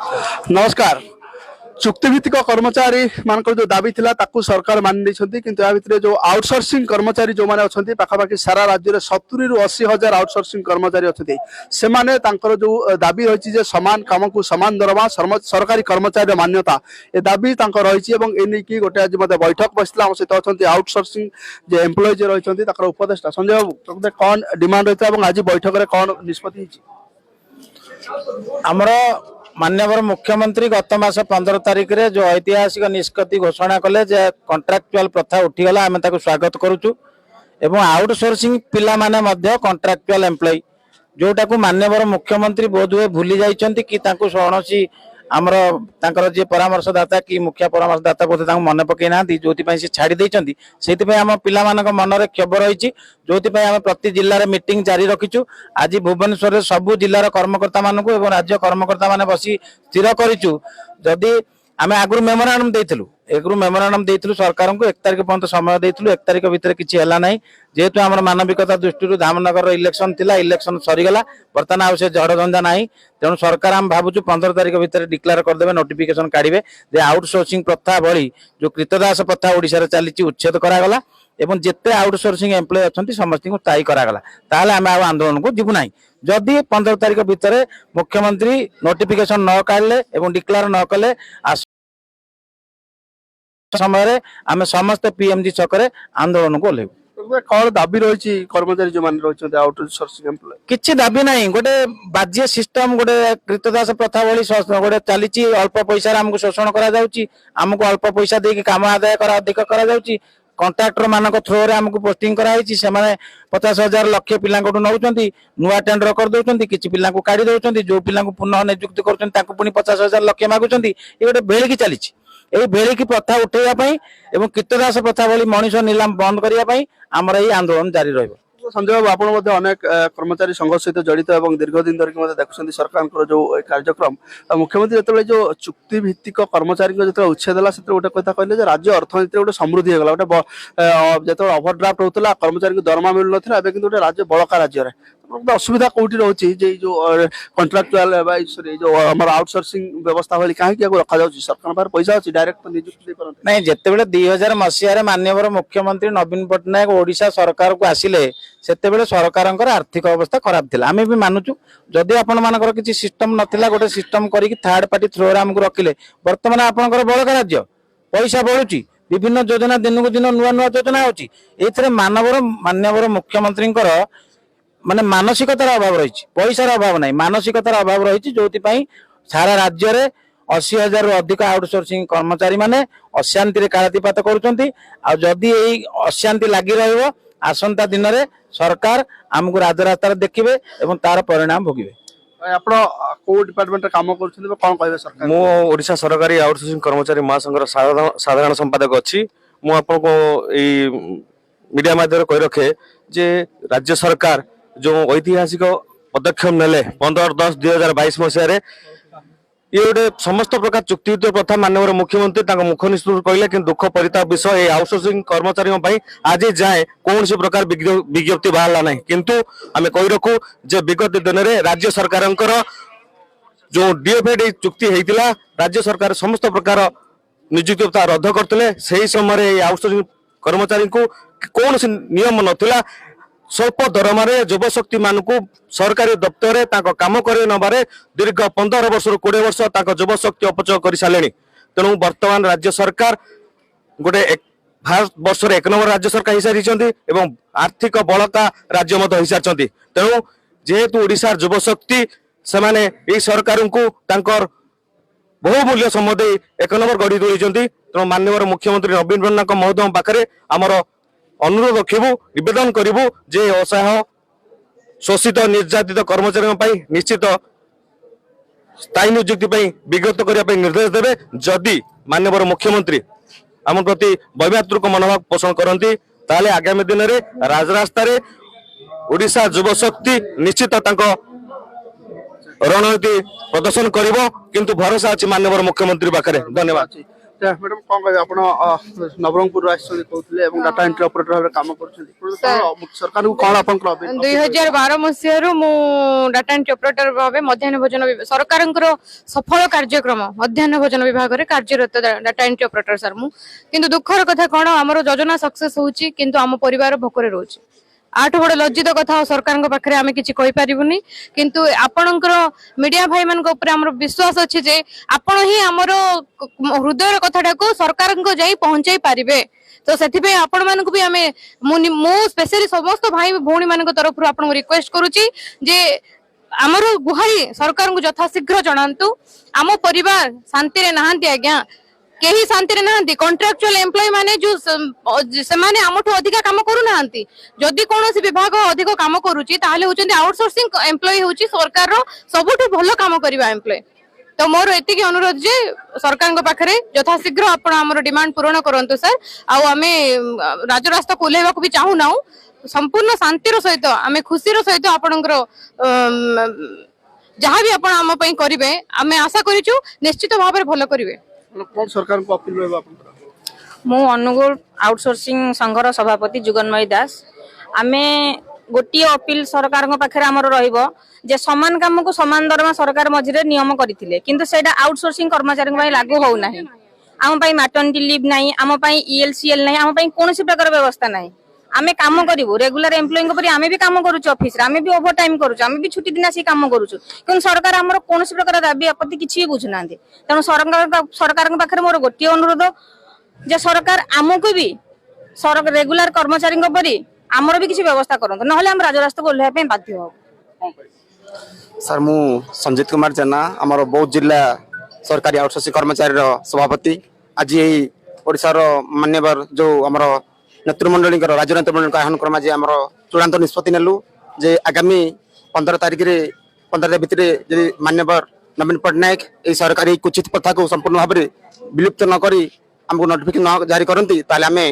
नमस्कार। चुक्तिभित्तिक कर्मचारी मान जो दाबी थिला ताकू सरकार मानि किंतु या भितर जो आउटसोर्सिंग कर्मचारी जो माने अछंती पाखापाखि सारा राज्य में 70 रु 80 हजार आउटसोर्सिंग कर्मचारी अछंती से माने तांकर जो दाबी रही जे समान काम को समान दरमा सरकारी कर्मचारी मान्यता ए दाबी तांकर रही एवं एने की गोटे आज मते बैठक बसला हम सहित अछंती आउटसोर्सिंग जे एम्प्लॉय जे रही ताकर उपदेष्टा संजय बाबू कौन डिमांड रही एवं आज बैठक में कौन निष्पत्ति आमर माननीय मुख्यमंत्री गत मास 15 तारिख रे जो ऐतिहासिक निष्पत्ति घोषणा कले जे कॉन्ट्रैक्चुअल प्रथा उठीगला आम स्वागत करुचु एवं आउटसोर्सिंग पिला माने मध्य कॉन्ट्रैक्चुअल एम्प्लॉय जोटा को माननीय मुख्यमंत्री बोधवे भूली जाइछंती कि तांको कौनसी आमर तांकर जे परामर्शदाता कि मुख्य परामर्शदाता बोधे तांको मन पकई ना जोथि से छाड़ी देइछंती सेति आम पिला मानक मन रे क्षोभ रही जोथि आम प्रति जिल्ला रे मीटिंग जारी रखिछु। आज भुवनेश्वर रे सबु जिल्लार कर्मकर्ता मानक एवं राज्य कर्मकर्ता माने बसी स्थिर करिछु जदि आम आगु मेमोरांडम देइथिलु सरकार को 1 तारिख पर्यंत समय देइथिलु 1 तारिख भितर किछि हला नै जेहेतु आम मानविकता दृष्टि धामनगर इलेक्शन थिला इलेक्शन सरीगला बर्तमान आउ से झड़ झंझा नाही तेणु सरकार आम भावुछु 15 तारिख भितर डिक्लेयर करदेबे नोटिफिकेशन काढिबे जे आउटसोर्सिंग प्रथा भली जो कृतदास प्रथा ओडिसा रे चलीछि उच्छेद करागला एवं जेते आउटसोर्सिंग एम्प्लॉय अछंती समस्त को स्थायी करागला ताले आम आंदोलन को जीवु नाही जदि 15 तारिख भितर मुख्यमंत्री नोटिफिकेशन न काढले एवं डिक्लेयर न कले समय आम समस्त पीएमजी छकरे आंदोलन को ओल्हेबु कौन दाबी रही कर्मचारी जो मान रही आउटसोर्सिंग एम्प्लॉय किछि दाबी नाही गोटे बाज्य सिस्टम गोटे कृतदास प्रथा भली गोटे चली अल्प पैसा आमको शोषण करा जाउची आमको अल्प पैसा देके काम आदाय करा अधिक करा जाउची कॉन्ट्रैक्टर मानक थ्रो रे आमको पोस्टिंग करा हिची से माने 50,000 लाख पिला को नउचंती नुवा टेंडर कर दोचंती किछि पिला को काढी दोचंती जो पिला को पुनः नियुक्ति करचंती ताको पुनी 50,000 लाख मागुचंती ए गोटे बेळ की चलीची ए बेळ की प्रथा उठेया पई एवं कृतदास प्रथा भली मनीष नीलाम बंद करिया पई हमर ए आंदोलन जारी रहइबो। संजय बाबू आपण अनेक कर्मचारी संघ सहित जड़ित और दीर्घ दिन धरिक देखुं सरकार जो कार्यक्रम मुख्यमंत्री जो जो चुक्ति भित्तिक कर्मचारी जो उच्छेद है गोटे कथा कहले राज्य अर्थनीति गोटे समृद्धि होगा गोटे जो ओभरड्राफ्ट होता कर्मचारी को दरमा मिलू ना गोटे राज्य बड़का राज्य असुविधा कौटी रोचे जो कंट्राक्चुअल जो आम आउटसोर्सिंग व्यवस्था भाई कहीं रखा जाए सरकार पास पैसा अच्छी डायरेक्ट नियुक्ति नहीं जिते 2000 मसीह माननीय मुख्यमंत्री नवीन पट्टनायक ओडिशा सरकार को आसिले सेते सरकार आर्थिक अवस्था खराब थिला आमे भी मानुचु जदि आपण मानकर किछि सिस्टम नथिला गोटे सिस्टम करी थर्ड पार्टी थ्रो रे हमको रखिले वर्तमान आपनकर बड़का राज्य पैसा बढ़ुची विभिन्न योजना दिन को दिन नुआ नुआ योजना होची एथरे माननीय मुख्यमंत्री माने मानसिकतार अभाव रही पैसार अभाव नहीं मानसिकतार अभाव रही जो सारा राज्य में 80,000 रु अधिक आउटसोर्सिंग कर्मचारी माने अशांति कालातीपात करुछंती आ जदि एई अशांति लागि रहइबो आसंता दिन रे सरकार हमको राजरास्ता देखिबे एवं तार परिणाम भोगिबे। आपण को डिपार्टमेंट रे काम करछथि कोन कहबे सरकार मो ओडिशा सरकारी आउटसोर्सिंग कर्मचारी महासंघर साधारण संपादक अछि मो आपन को एई मीडिया माध्यम कहि रखे जे राज्य सरकार जो ऐतिहासिक पदक्षेप नेले 15/10/2022 मसीह ये गोटे समस्त प्रकार चुक्तियुक्त प्रथा माननीय मुख्यमंत्री मुख निश्चित कहले कि दुख परिताप विषय ये आउटसोर्सिंग कर्मचारी आज जाए कौन सी प्रकार विज्ञप्ति बाहर ना किंतु आम कही रखू जे विगत दिन में राज्य सरकार जो डीएफए चुक्ति होता राज्य सरकार समस्त प्रकार नियुक्ति रद्द करते से समय आउटसोर्सिंग कर्मचारी को कौन नियम नाला स्वल्प दरमा युवशक्ति मान सरकारी दफ्तर काम कर नबारे दीर्घ 15 वर्ष 20 वर्ष युवशक्ति अपचय कर सारे तेणु वर्तमान राज्य सरकार गोटे भारत वर्ष 1 नंबर राज्य सरकार हो सारी आर्थिक बड़का राज्य हो सारी तेणु जेहेतु ओडिशा युवशक्ति से माने सरकार को बहुमूल्य समय 1 नंबर गढ़ी तोली तेणु माननीय मुख्यमंत्री नवीन पट्टनायक महोदय पाखे आमर अनुरोध रखिबु निवेदन करिबु जे असहाय शोषित निर्यातित कर्मचारी निश्चित स्थायी नियुक्ति विज्ञप्त करने निर्देश देवे जदि माननीय मुख्यमंत्री आम प्रति वैमातृक मनोभाव पोषण करती ताले आगामी दिन में राजरास्ता ओडिशा युवशक्ति निश्चित रणनीति प्रदर्शन करिबो किंतु भरोसा अछि माननीय मुख्यमंत्री पाखरे। धन्यवाद। मैडम कौन कहे आप नवरंगपुर कहते डाटा एंट्री ऑपरेटर भाव काम कर सरकार को कौन आप 2012 मसीह मु डाटा एंट्री ऑपरेटर भाव मध्याह्न भोजन सरकार सफल कार्यक्रम मध्याह्न भोजन विभाग में कार्यरत डाटा एंट्री ऑपरेटर सर मु किंतु दुखर कथा कौन आम योजना सक्सेस होची किंतु आम परिवार भोकरे रोचे आठ बड़ लज्जित कथा सरकार पाखे आम कि पारिबुनी किंतु आपणकर मीडिया भाई मान विश्वास अच्छी जे आपण ही आमर हृदय कथाटा को सरकार जाई पहुंचाई पारिबे तो से आपण मानक भी आमे मु स्पेशली समस्त भाई भौणी मान तरफ आपन रिक्वेस्ट करूची जे आमर गुहारी सरकार को यथाशीघ्र जनातु आम परिवार शांति रे नहांती आज्ञा केही शांति रे नहांती कॉन्ट्रैक्चुअल एम्प्लॉय माने जो से माने आमठो अधिक काम करू नहांती जदि कोनोसी विभाग अधिक काम करूची ताहाले होचंदी आउटसोर्सिंग एम्प्लॉय होची सरकार रो सबुठु भलो काम करबा एम्प्लॉय तो मोर एतिकी अनुरोध जे सरकार पाखे यथाशीघ्र आपण आमर डिमांड पूर्ण करंतु सर आमे राजरास्ता कोल्हेबा को भी चाहू ना संपूर्ण शांतिर सहित आमे खुशीर सहित आपणकर जहाँ भी आपण आम पई करिवे आमे आशा करिचु निश्चित भाव में भलो करिवे कौन सरकार को अपील रहबा मु अनुगुल आउटसोर्सिंग संघर सभापति जुगनमयी दास आमे गोटे अपील सरकार पाखे आमर रहिबो जे समान काम को समान दरमा सरकार मझिरे नियम करथिले किंतु सेटा आउटसोर्सिंग कर्मचारी पई लागू हो नाही आम पई मैटर्निटी लीव नाही आम पई ईएलसीएल नाही आम पई कोनोसी प्रकार व्यवस्था नाही आमे काम करिवो रेगुलर एम्प्लॉयिंग परि आमे भी काम करूछु ऑफिस रे आमे भी ओवर टाइम करूछु आमे भी छुट्टी दिन आसी काम करूछु किंतु सरकार हमर कोनोसी प्रकार दाबी आपत्ति किछि बुझु नांदे तनो सरकार पाखे मोर गोटे अनुरोध जे सरकार आमको भी सरकार रेगुलर कर्मचारी परि आमर भी किछि व्यवस्था करंतो नहले हम राजरास्ता को ओल्हे पे बाध्य हो सर मु संजीत कुमार जेना आमर बौद्ध जिला सरकारी आउटसोर्सिंग कर्मचारी सभापति आज यही ओडिसा रो मान्यवर जो आमर नेतृमंडली राज्य नेतृमंडल आह्वान करमा जे आमर चूड़ांत निष्पत्ति नेलु जे आगामी 15 तारिख रे 15 भितर यदि मान्यवर नवीन पट्टनायक ए सरकारी कुचित प्रथा को संपूर्ण भाव में विलुप्त न करी हमको नोटिफिकेशन न जारी करती ताले आमे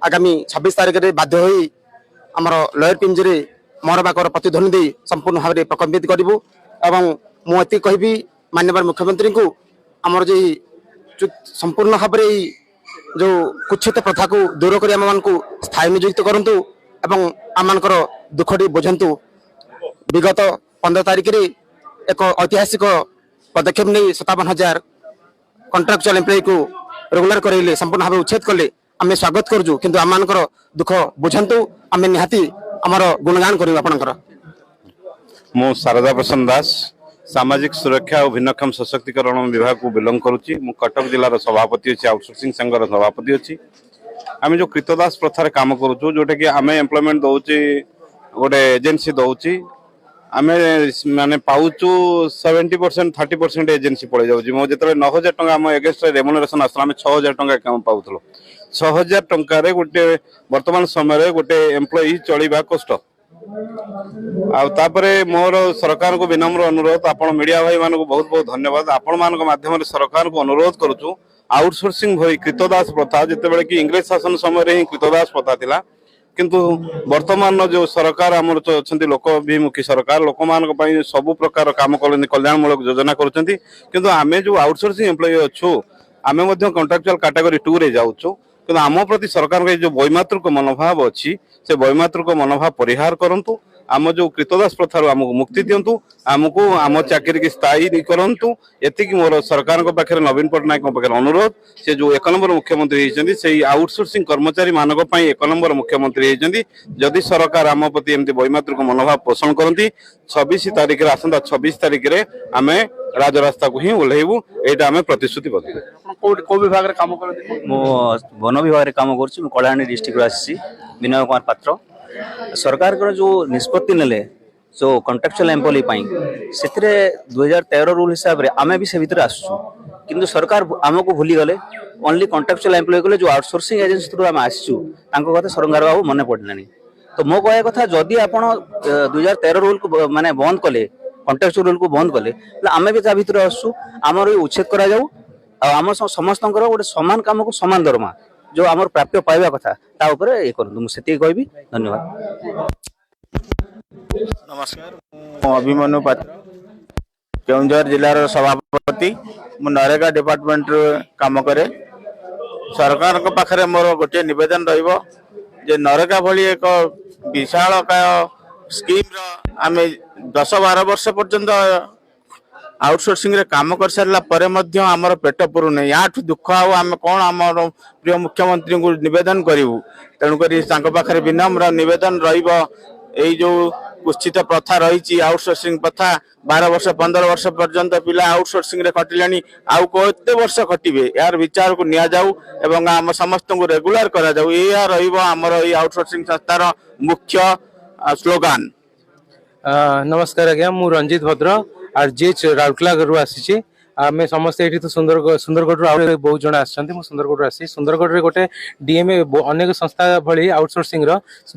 आगामी 26 तारिख रे बाध्य होई आमर लयर पिंज रे मोहरबाकर प्रतिध्वनि दे संपूर्ण भाव में प्रकम्पित करूँ एवं मुझे कहबी माननीय मुख्यमंत्री को आमर जे संपूर्ण भाव में जो कुच्छित प्रथा को दूर कर स्थायी नियुक्त करंतु एवं आमर दुखटी बुझंतु विगत 15 तारिख रे एक ऐतिहासिक पदक्षेप नहीं 57,000 कॉन्ट्रैक्चुअल एम्प्लॉय को रेगुलर करैले संपूर्ण भाव उच्छेद कले आम स्वागत करूँ किंतु आमर दुख बुझंतु आम निहाती आमर गुणगान करूँ आपणकर मु शारदा प्रसन्न दास सामाजिक सुरक्षा और भिन्नक्षम सशक्तिकरण विभाग को बिलोंग करुच्ची मु कटक जिलार सभापति अच्छी आउटसोर्सिंग संघर सभापति अच्छी आम जो कृतदास प्रथार काम करुचु जोटा कि आम एम्प्लॉयमेंट दौची गोटे एजेन्सी दौची आम माने पाउचु 70% 30% एजेन्सी पड़े जाऊँ मो जो 9,000 टंका आम एगेस्ट रेमुनरेशन आसला आम 6,000 टंका पाऊल 6,000 टंकार गोटे वर्तमान समय गोटे एम्प्लॉय चलवा कष्ट आउे मोर सरकार को विनम्र अनुरोध आपण मीडिया भाई मान को बहुत बहुत धन्यवाद आपण मान माध्यम सरकार को अनुरोध करुचु आउटसोर्सिंग भई कृतदास प्रथा जिते कि इंग्लिश शासन समय ही कृतदास प्रथा थिला किंतु वर्तमान जो सरकार आमर अच्छा लोकभिमुखी सरकार लोक मान सबु प्रकार काम कल्याणमूलक योजना करुँच किंतु आमे जो आउटसोर्सिंग एम्प्लॉय अच्छु आमे कॉन्ट्रैक्चुअल कैटेगरी 2 रे जाऊँ किंतु आम प्रति सरकार के जो वैमातृक मनोभाव अच्छी से वैमातृक मनोभाव परिहार करंतु आम जो कृतदास प्रथार आमको मुक्ति दिंतु आमको आम चाकरी की स्थायी करंतु एतिकी मोर सरकार पाखे नवीन पट्टनायक पाखे अनुरोध से जो 1 नंबर मुख्यमंत्री होती से आउटसोर्सिंग कर्मचारी मानक 1 नंबर मुख्यमंत्री होती जदि सरकार आम प्रति एमती वैमातृक मनोभाव पोषण करती 26 तारिख आसंता 26 तारिख आम राजरास्ता को ही ओह्लैबू यहाँ आम प्रतिश्रुतिबद्ध विभाग काम करते वन विभाग काम कर कलाहांडी डिस्ट्रिक्ट आसी विनय कुमार पात्र सरकार जो निष्पत्ति नेले जो कॉन्ट्रैक्चुअल एम्प्लॉय से 2013 रूल हिसाब से आमे भी से भीतर आसु किंतु सरकार आमको भूली गले ओनली कॉन्ट्रैक्चुअल एम्प्लॉय को जो आउटसोर्सिंग एजेंसी थ्रू आम आसु कथा सरकार बाबू मन पड़लानी तो मो कह कथा जदि आप 2013 रूल को माने बंद कले कॉन्ट्रैक्चुअल रूल को बंद कले आमे भी ता भीतर आसु आमर उच्छेद करा जाऊ आम समस्त गोटे समान काम को समान दरमा जो आमर प्राप्य पाइबा कथा ता ऊपर ये करूँ मुझे कहबी धन्यवाद। नमस्कार अभिमन्यु पात्र केउंझर जिलार सभापति मु नरेगा डिपार्टमेंट काम करे ସରକାରଙ୍କ ପାଖରେ ମୋର ଗୋଟିଏ ନିବେଦନ ରହିବ ଯେ ନରେଗା ଭଳି ଏକ ବିଶାଳକାୟ ସ୍କିମ୍ର ଆମେ 10-12 ବର୍ଷ ପର୍ଯ୍ୟନ୍ତ ଆଉଟସୋର୍ସିଂରେ କାମ କରିସାରିଲା ପରେ ମଧ୍ୟ ଆମର ପେଟ ପୁରୁନି। ୟାଠୁ ଦୁଃଖ ଆଉ ଆମେ କ'ଣ ଆମର ପ୍ରିୟ ମୁଖ୍ୟମନ୍ତ୍ରୀଙ୍କୁ ନିବେଦନ କରିବୁ। ତେଣୁକରି ତାଙ୍କ ପାଖରେ ବିନମ୍ର ନିବେଦନ ରହିବ, ଏଇ ଯେଉଁ କୁଶ୍ଚିତ ପ୍ରଥା ରହିଛି ଆଉଟସୋର୍ସିଂ ପ୍ରଥା 12 ବର୍ଷ 15 ବର୍ଷ ପର୍ଯ୍ୟନ୍ତ ପିଲା ଆଉଟସୋର୍ସିଂରେ ଖଟିଲେଣି, ଆଉ କେତେ ବର୍ଷ ଖଟିବେ, ଏହାର ବିଚାରକୁ ନିଆଯାଉ ଏବଂ ଆମ ସମସ୍ତଙ୍କୁ ରେଗୁଲାର କରାଯାଉ। ଏହା ରହିବ ଆମର ଏଇ ଆଉଟସୋର୍ସିଂ ସଂସ୍ଥାର ମୁଖ୍ୟ ସ୍ଲୋଗାନ। नमस्कार आज्ञा मु रंजित भद्र आरजीएच राउरकेला आसी आम समस्ते ये तो सुंदरगढ़ बहुत जन आसछन्ति सुंदरगढ़ आसी सुंदरगढ़ गोटे डीएमए अनेक संस्था भली आउटसोर्सिंग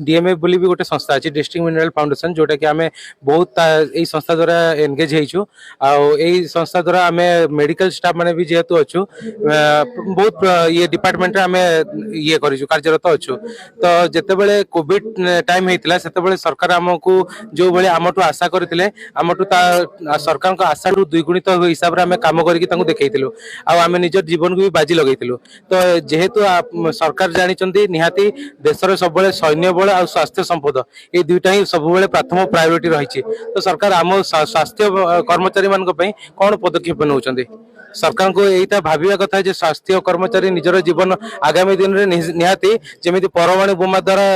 डीएमए बोली भी गोटे संस्था अच्छी डिस्ट्रिक्ट मिनरल फाउंडेशन जोटा कि आम बहुत यही संस्था द्वारा एनगेज होइछु यही संस्था द्वारा आम मेडिकल स्टाफ माने भी जेहेतु अच्छु बहुत ये डिपार्टमेंट आम ये करिछु कार्यरत अच्छु तो जेतेबेले कोविड टाइम हेतिला सेतेबेले सरकार आमको जो भली आमटू आशा करथिले आमटू सरकार को आशा रु द्विगुणित हिसाब रे आम काम करके देखैथिलु आम निजर जीवन को भी बाजी लगैथिलु तो जेहेतु सरकार जानिचंती निहाती देशर सब सैन्य बल और स्वास्थ्य संपद ये दुईटा ही सब प्रथम प्रायोरिटी रही तो सरकार आम स्वास्थ्य कर्मचारी मान कौन पदक्षेप नौकरी सरकार को यही भाविया कथा जे स्वास्थ्य कर्मचारी निजर जीवन आगामी दिन में निहाती जमी परमाणु बोमा द्वारा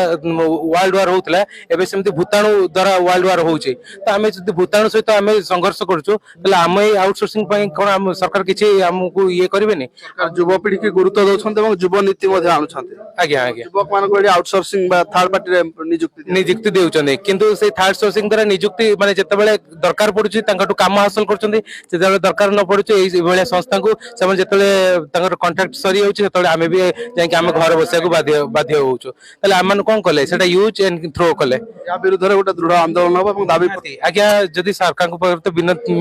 वर्ल्ड वार होता है सेमती भूताणु द्वारा वर्ल्ड वार होची तो आम भूताणु सहित आम संघर्ष करुचु आम आउटसोर्सिंग कौन सरकार किसी आमको ये करेनि युवपीढ़ी की गुरुत्व दौरान युव नीति आज्ञा आज्ञा युवक मान आउटसोर्सिंग थर्ड पार्टी निजुक्ति देउचंदे किंतु से थर्ड सोर्सिंग द्वारा निजुक्ति माने जतबेले दरकार पडुची तांकाटू काम हासिल करचंदे जतबेले दरकार न पडुची एई भलिया संस्था को सेमन जतबेले तांकर कॉन्ट्रैक्ट सरी होउची ततबेले आमे भी जाय कि आमे घर बसिया को बाध्य होउचो तले आमन कोन कले सेटा यूज एंड थ्रो कले या विरुद्ध रे गोटे दृढ़ आंदोलन हो दाबी आज्ञा जदि सरकार को तो